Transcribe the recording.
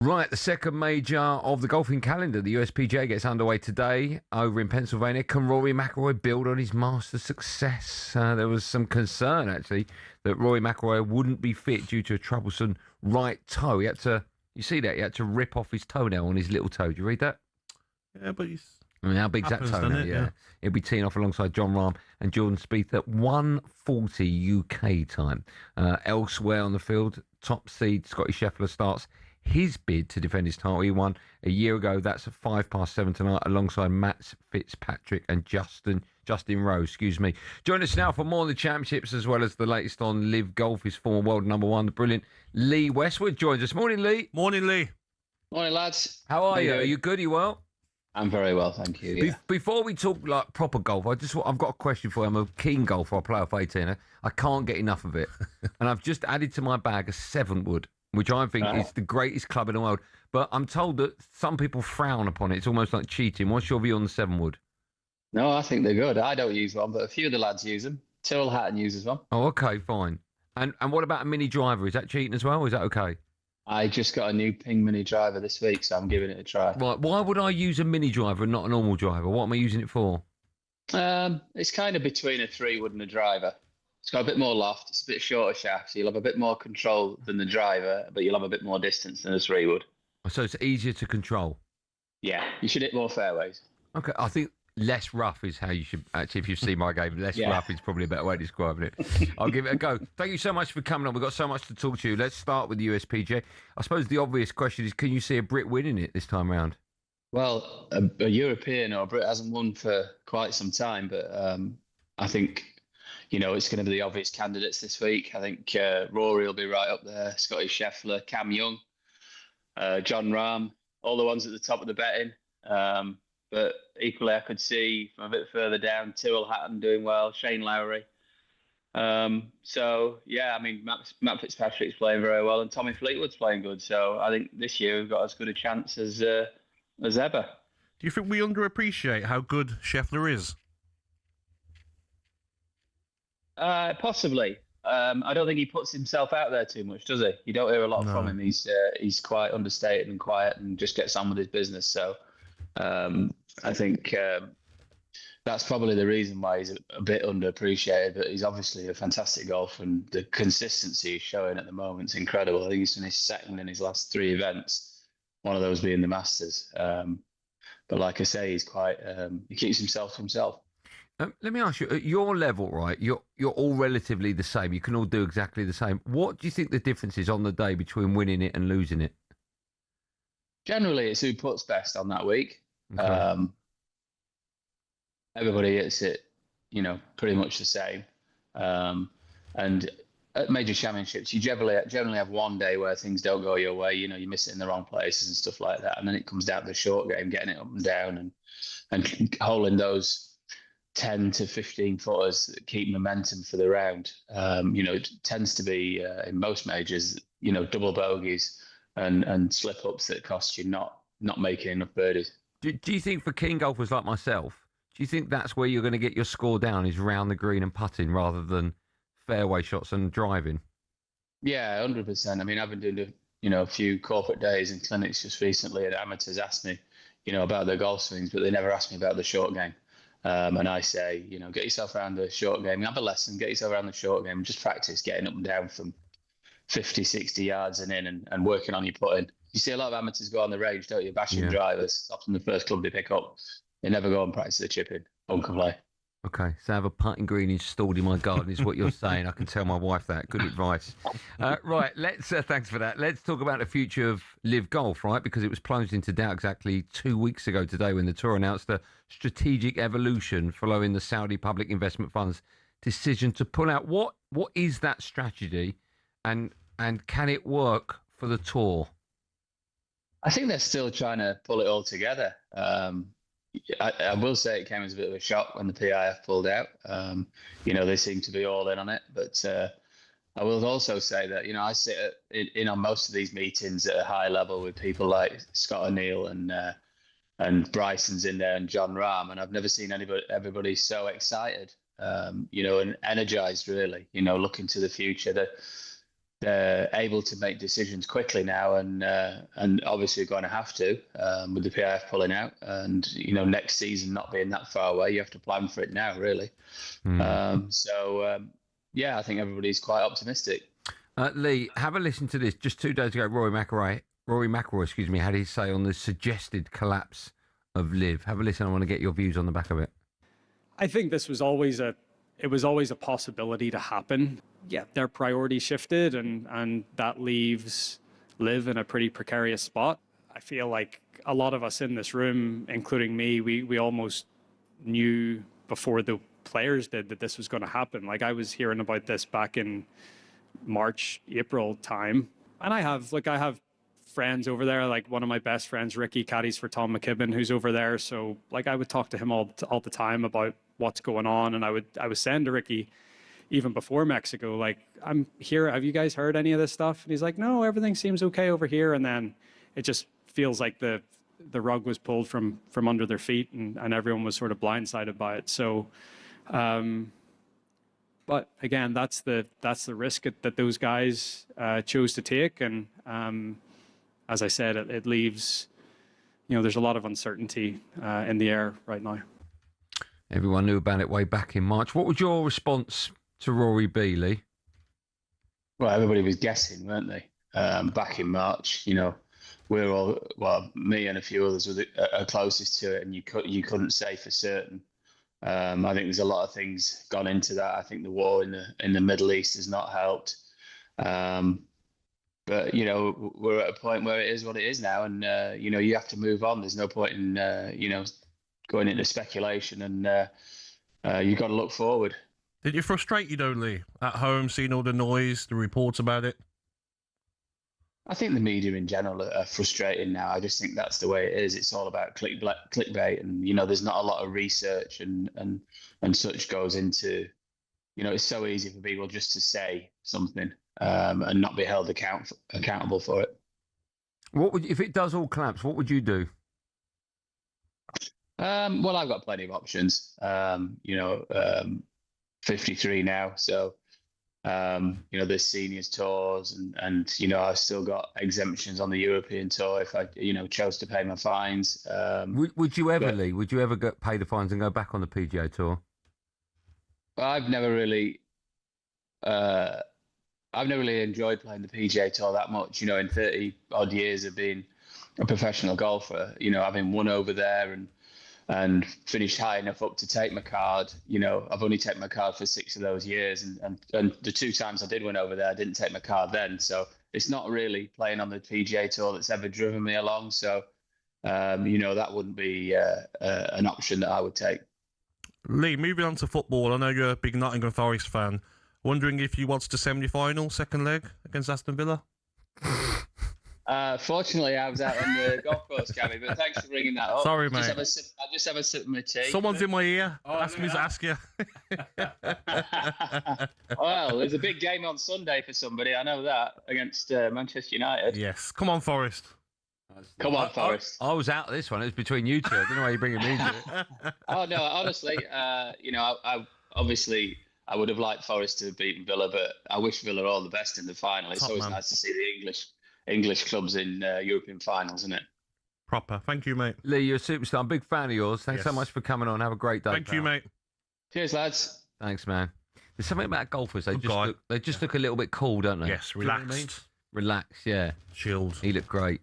Right, the second major of the golfing calendar, the USPJ, gets underway today over in Pennsylvania. Can Rory McIlroy build on his Masters success? There was some concern, actually, that Rory McIlroy wouldn't be fit due to a troublesome right toe. You see that? He had to rip off his toenail on his little toe. Did you read that? Yeah, but he's I mean, how big's that happens, doesn't toenail? it? Yeah. He'll be teeing off alongside John Rahm and Jordan Spieth at 1:40 UK time. Elsewhere on the field, top seed Scotty Scheffler starts his bid to defend his title. He won a year ago. That's at 7:05 tonight alongside Matt Fitzpatrick and Justin Rose. Excuse me. Join us now for more on the championships as well as the latest on LIV Golf. His former world number one, the brilliant Lee Westwood, joins us. Morning, Lee. Morning, Lee. Morning, lads. How are you? Are you good? Are you well? I'm very well, thank you. Yeah. Before we talk like proper golf, I've got a question for you. I'm a keen golfer. I play off 18. I can't get enough of it, and I've just added to my bag a 7-wood, which I think is the greatest club in the world. But I'm told that some people frown upon it. It's almost like cheating. What's your view on the 7-wood? No, I think they're good. I don't use one, but a few of the lads use them. Tyrrell Hatton uses one. Oh, okay, fine. And what about a mini driver? Is that cheating as well? Or is that okay? I just got a new Ping mini driver this week, so I'm giving it a try. Right. Why would I use a mini driver and not a normal driver? What am I using it for? It's kind of between a 3-wood and a driver. It's got a bit more loft. It's a bit shorter shaft, so you'll have a bit more control than the driver, but you'll have a bit more distance than a 3-wood. So it's easier to control. Yeah, you should hit more fairways. Okay, I think less rough is how you should actually. If you see my game, less rough is probably a better way of describing it. I'll give it a go. Thank you so much for coming on. We've got so much to talk to you. Let's start with the USPJ. I suppose the obvious question is, can you see a Brit winning it this time round? Well, a European or a Brit hasn't won for quite some time, but I think, it's going to be the obvious candidates this week. I think Rory will be right up there, Scotty Scheffler, Cam Young, John Rahm, all the ones at the top of the betting. But equally, I could see from a bit further down, Tyrrell Hatton doing well, Shane Lowry. So, yeah, I mean, Matt Fitzpatrick's playing very well and Tommy Fleetwood's playing good. So I think this year we've got as good a chance as ever. Do you think we underappreciate how good Scheffler is? Possibly. I don't think he puts himself out there too much, does he? You don't hear a lot from him. He's quite understated and quiet and just gets on with his business. So I think that's probably the reason why he's a bit underappreciated. But he's obviously a fantastic golfer, and the consistency he's showing at the moment is incredible. I think he's finished second in his last 3 events, one of those being the Masters. But like I say, he's quite he keeps himself to himself. Let me ask you, at your level, right, you're all relatively the same. You can all do exactly the same. What do you think the difference is on the day between winning it and losing it? Generally, it's who puts best on that week. Okay. Everybody hits it, pretty much the same. And at major championships, you generally have one day where things don't go your way. You miss it in the wrong places and stuff like that. And then it comes down to the short game, getting it up and down and holding those 10 to 15 footers that keep momentum for the round. It tends to be in most majors, double bogeys and slip ups that cost you not making enough birdies. Do you think for keen golfers like myself, do you think that's where you're going to get your score down is round the green and putting rather than fairway shots and driving? Yeah, 100%. I mean, I've been doing a few corporate days and clinics just recently, and amateurs asked me, about their golf swings, but they never asked me about the short game. And I say, get yourself around the short game, have a lesson, get yourself around the short game, just practice getting up and down from 50, 60 yards and in and working on your putting. You see a lot of amateurs go on the range, don't you? Bashing drivers. It's often the first club they pick up. They never go and practice the chipping. Don't play. Okay, so have a putting green installed in my garden is what you're saying. I can tell my wife that. Good advice. Right, thanks for that. Let's talk about the future of LIV Golf, right? Because it was plunged into doubt exactly 2 weeks ago today when the tour announced a strategic evolution following the Saudi Public Investment Fund's decision to pull out. What is that strategy, and can it work for the tour? I think they're still trying to pull it all together. I will say it came as a bit of a shock when the PIF pulled out. They seem to be all in on it. But I will also say that, I sit in on most of these meetings at a high level with people like Scott O'Neill and Bryson's in there and John Rahm. And I've never seen everybody so excited, and energized, really, looking to the future. they're able to make decisions quickly now, and obviously going to have to with the PIF pulling out, and next season not being that far away. You have to plan for it now, really. Yeah, I think everybody's quite optimistic. Lee, have a listen to this. Just 2 days ago, Rory McIlroy, had his say on the suggested collapse of LIV. Have a listen. I want to get your views on the back of it. I think this was always a possibility to happen. Yeah, their priorities shifted, and that leaves LIV in a pretty precarious spot. I feel like a lot of us in this room, including me, we almost knew before the players did that this was going to happen. Like, I was hearing about this back in March, April time, and I have friends over there. Like, one of my best friends, Ricky, caddies for Tom McKibben, who's over there. So like, I would talk to him all the time about what's going on, and I was saying to Ricky, even before Mexico, like, I'm here, have you guys heard any of this stuff? And he's like, no, everything seems okay over here. And then it just feels like the rug was pulled from under their feet, and everyone was sort of blindsided by it. So but again, that's the risk that those guys chose to take. And as I said, it leaves, there's a lot of uncertainty in the air right now. Everyone knew about it way back in March. What would your response to Rory be, Lee? Well, everybody was guessing, weren't they? Back in March, we're all, well, me and a few others are closest to it, and you couldn't say for certain. I think there's a lot of things gone into that. I think the war in the Middle East has not helped. But we're at a point where it is what it is now, and you have to move on. There's no point in going into speculation, and you've got to look forward. Did it frustrate you, though, Lee, at home, seeing all the noise, the reports about it? I think the media in general are frustrating now. I just think that's the way it is. It's all about clickbait, and there's not a lot of research and such goes into. It's so easy for people just to say something and not be held accountable for it. What would, if it does all collapse? What would you do? Well, I've got plenty of options. 53 now, so there's seniors tours, and I've still got exemptions on the European tour if I chose to pay my fines. Would you ever, Lee? Would you ever pay the fines and go back on the PGA tour? I've never really enjoyed playing the PGA tour that much. In 30 odd years of being a professional golfer, having won over there and finished high enough up to take my card. I've only taken my card for 6 of those years, and the 2 times I did win over there, I didn't take my card then. So it's not really playing on the PGA tour that's ever driven me along. So that wouldn't be an option that I would take. Lee, moving on to football, I know you're a big Nottingham Forest fan. Wondering if you watched the semi-final, second leg against Aston Villa? Fortunately, I was out on the golf course, Gabby, but thanks for bringing that up. Sorry, mate. I'll just have a sip of my tea. Someone's in my ear. Ask me to ask you. Well, there's a big game on Sunday for somebody, I know that, against Manchester United. Yes. Come on, Forest. Come on, Forest. I was out of this one. It was between you two. I don't know why you're bringing me into it. Oh, no, honestly, I obviously I would have liked Forest to have beaten Villa, but I wish Villa all the best in the final. It's always nice to see the English clubs in European finals, isn't it? Proper. Thank you, mate. Lee, you're a superstar. I'm a big fan of yours. Thanks so much for coming on. Have a great day. Thank you, mate. Cheers, lads. Thanks, man. There's something about golfers. They just look a little bit cool, don't they? Yes, relaxed. You know what I mean? Relaxed, yeah. Chilled. He looked great.